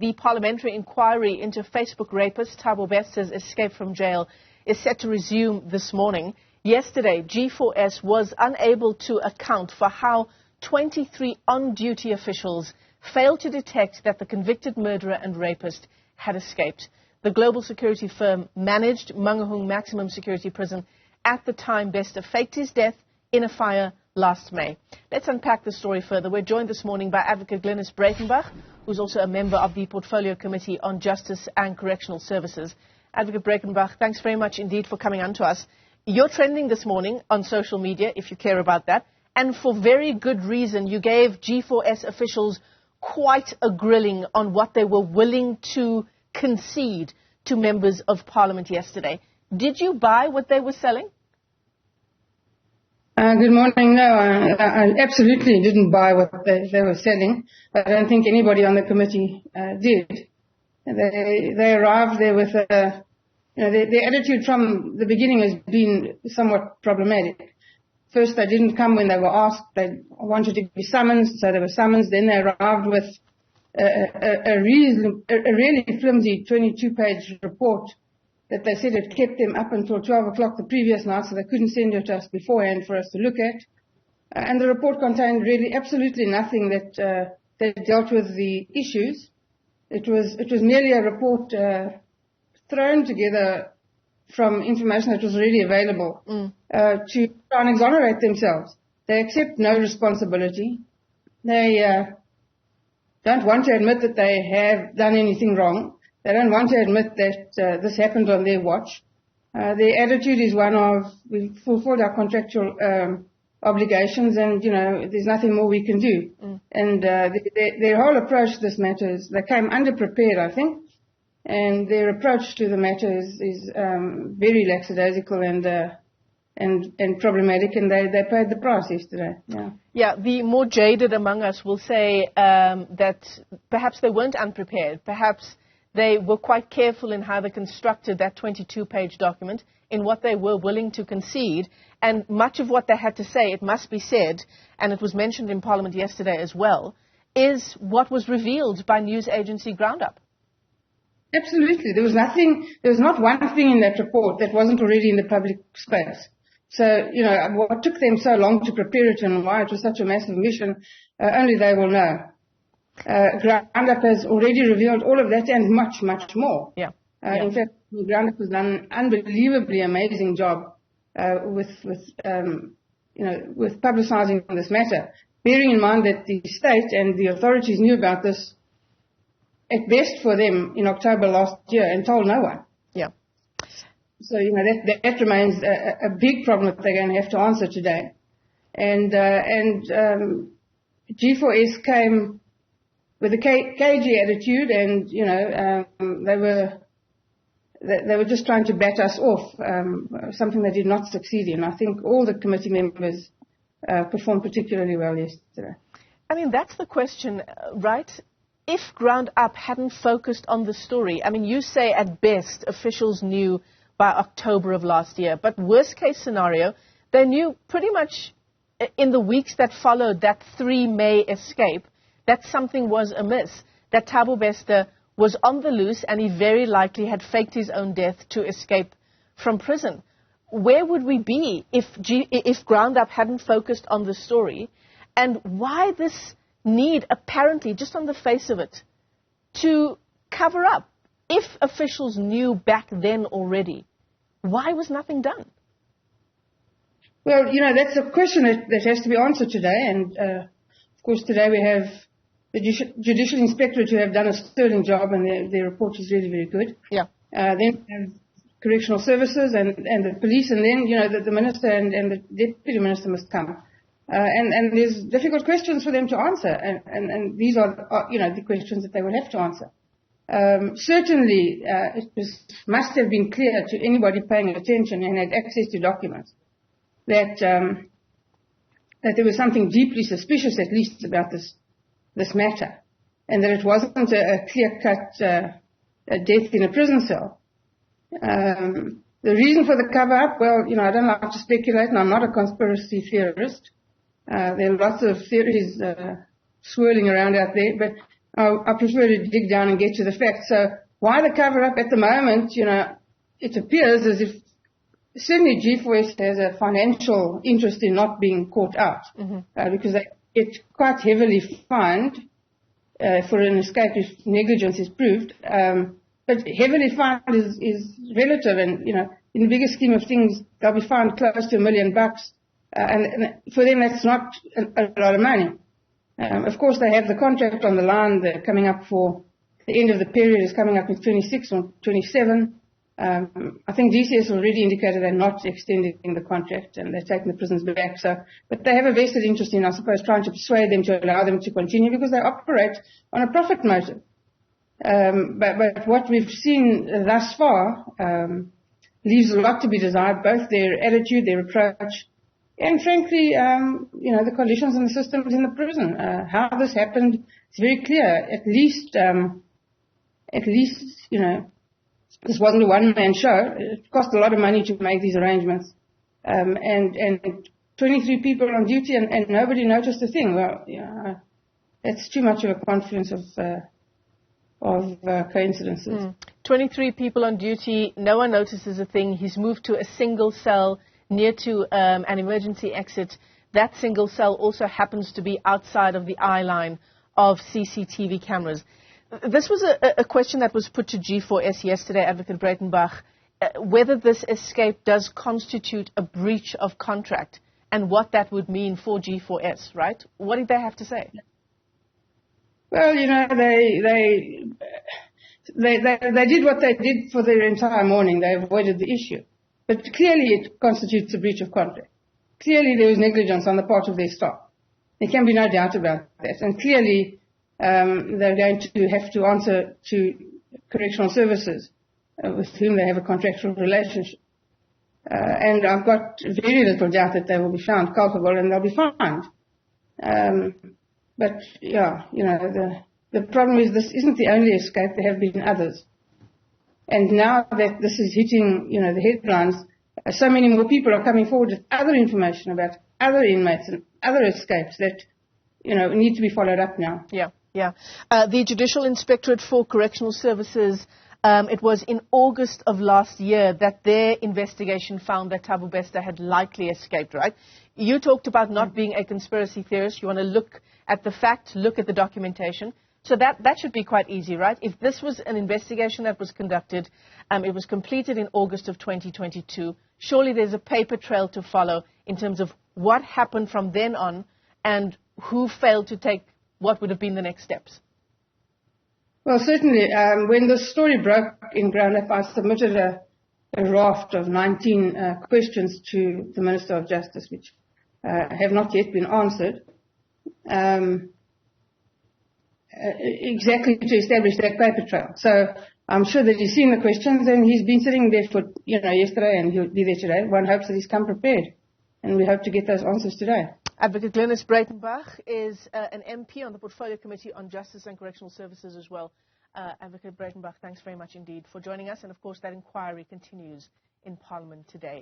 The Parliamentary inquiry into Facebook rapist Thabo Beste's escape from jail is set to resume this morning. Yesterday, G4S was unable to account for how 23 on-duty officials failed to detect that the convicted murderer and rapist had escaped. The global security firm managed Mangaung Maximum Security Prison at the time Beste faked his death in a fire last May. Let's unpack the story further. We're joined this morning by Advocate Glynnis Breytenbach, who's also a member of the Portfolio Committee on Justice and Correctional Services. Advocate Breytenbach, thanks very much indeed for coming on to us. You're trending this morning on social media, if you care about that, and for very good reason. You gave G4S officials quite a grilling on what they were willing to concede to members of Parliament yesterday. Did you buy what they were selling? Good morning. No, I absolutely didn't buy what they were selling. I don't think anybody on the committee did. They arrived there with their attitude from the beginning has been somewhat problematic. First, they didn't come when they were asked. They wanted to be summoned, so they were summoned. Then they arrived with a really flimsy 22-page report that they said had kept them up until 12 o'clock the previous night, so they couldn't send it to us beforehand for us to look at. And the report contained really absolutely nothing that dealt with the issues. It was merely a report thrown together from information that was already available to try and exonerate themselves. They accept no responsibility. They don't want to admit that they have done anything wrong. They don't want to admit that this happened on their watch. Their attitude is one of, we've fulfilled our contractual obligations and, there's nothing more we can do. And their whole approach to this matter is, they came underprepared, I think, and their approach to the matter is very lackadaisical and problematic, and they paid the price yesterday. Yeah, the more jaded among us will say that perhaps they weren't unprepared. Perhaps they were quite careful in how they constructed that 22-page document, in what they were willing to concede, and much of what they had to say, it must be said, and it was mentioned in Parliament yesterday as well, is what was revealed by news agency Groundup. Absolutely. There was not one thing in that report that wasn't already in the public space. So, what took them so long to prepare it and why it was such a massive mission, only they will know. Groundup has already revealed all of that and much, much more. In fact, Groundup has done an unbelievably amazing job with publicizing this matter, bearing in mind that the state and the authorities knew about this at best for them in October last year and told no one. So, that remains a big problem that they're going to have to answer today. And G4S came with a cagey attitude, and they were just trying to bat us off, something they did not succeed in. I think all the committee members performed particularly well yesterday. I mean, that's the question, right? If Groundup hadn't focused on the story, I mean, you say at best officials knew by October of last year, but worst case scenario, they knew pretty much in the weeks that followed that 3 May escape that something was amiss, that Thabo Beste was on the loose and he very likely had faked his own death to escape from prison. Where would we be if Groundup hadn't focused on the story? And why this need, apparently, just on the face of it, to cover up? If officials knew back then already, why was nothing done? Well, that's a question that has to be answered today. And, of course, today we have the Judicial Inspectorate who have done a sterling job, and their report is really, very good. Then we have Correctional Services and the police, and then, the Minister and the Deputy Minister must come. And there's difficult questions for them to answer, and these are, the questions that they will have to answer. Certainly, it must have been clear to anybody paying attention and had access to documents that there was something deeply suspicious, at least, about this matter, and that it wasn't a clear-cut death in a prison cell. The reason for the cover-up, well, I don't like to speculate, and I'm not a conspiracy theorist. There are lots of theories swirling around out there, but I prefer to dig down and get to the facts. So why the cover-up at the moment, it appears as if certainly G4S has a financial interest in not being caught out, because they get quite heavily fined for an escape if negligence is proved. But heavily fined is relative, and in the bigger scheme of things, they'll be fined close to $1 million, and for them that's not a lot of money. Of course, they have the contract on the line. They're coming up for the end of the period is coming up in 26 or 27. I think GCS already indicated they're not extending the contract and they're taking the prisoners back. But they have a vested interest in, I suppose, trying to persuade them to allow them to continue because they operate on a profit motive. But what we've seen thus far leaves a lot to be desired, both their attitude, their approach, and frankly, the conditions and the systems in the prison. How this happened is very clear. At least, this wasn't a one-man show. It cost a lot of money to make these arrangements. And 23 people on duty and nobody noticed a thing. Well, that's too much of a confluence of coincidences. 23 people on duty, no one notices a thing. He's moved to a single cell near to an emergency exit. That single cell also happens to be outside of the eye line of CCTV cameras. This was a question that was put to G4S yesterday, Advocate Breytenbach, whether this escape does constitute a breach of contract and what that would mean for G4S, right? What did they have to say? Well, they did what they did for their entire morning. They avoided the issue. But clearly it constitutes a breach of contract. Clearly there was negligence on the part of their staff. There can be no doubt about that. And clearly they're going to have to answer to correctional services with whom they have a contractual relationship. And I've got very little doubt that they will be found culpable and they'll be fined. But the problem is this isn't the only escape. There have been others. And now that this is hitting, the headlines, so many more people are coming forward with other information about other inmates and other escapes that, need to be followed up now. Yeah. The Judicial Inspectorate for Correctional Services, it was in August of last year that their investigation found that Thabo Bester had likely escaped, right? You talked about not being a conspiracy theorist. You want to look at the fact, look at the documentation. So that should be quite easy, right? If this was an investigation that was conducted, it was completed in August of 2022, surely there's a paper trail to follow in terms of what happened from then on and who failed to take what would have been the next steps. Well, certainly. When the story broke in Ground Up, I submitted a raft of 19 questions to the Minister of Justice, which have not yet been answered. Exactly to establish that paper trail. So I'm sure that he's seen the questions and he's been sitting there for, yesterday and he'll be there today. One hopes that he's come prepared and we hope to get those answers today. Advocate Glynnis Breytenbach is an MP on the Portfolio Committee on Justice and Correctional Services as well. Advocate Breytenbach, thanks very much indeed for joining us. And of course, that inquiry continues in Parliament today.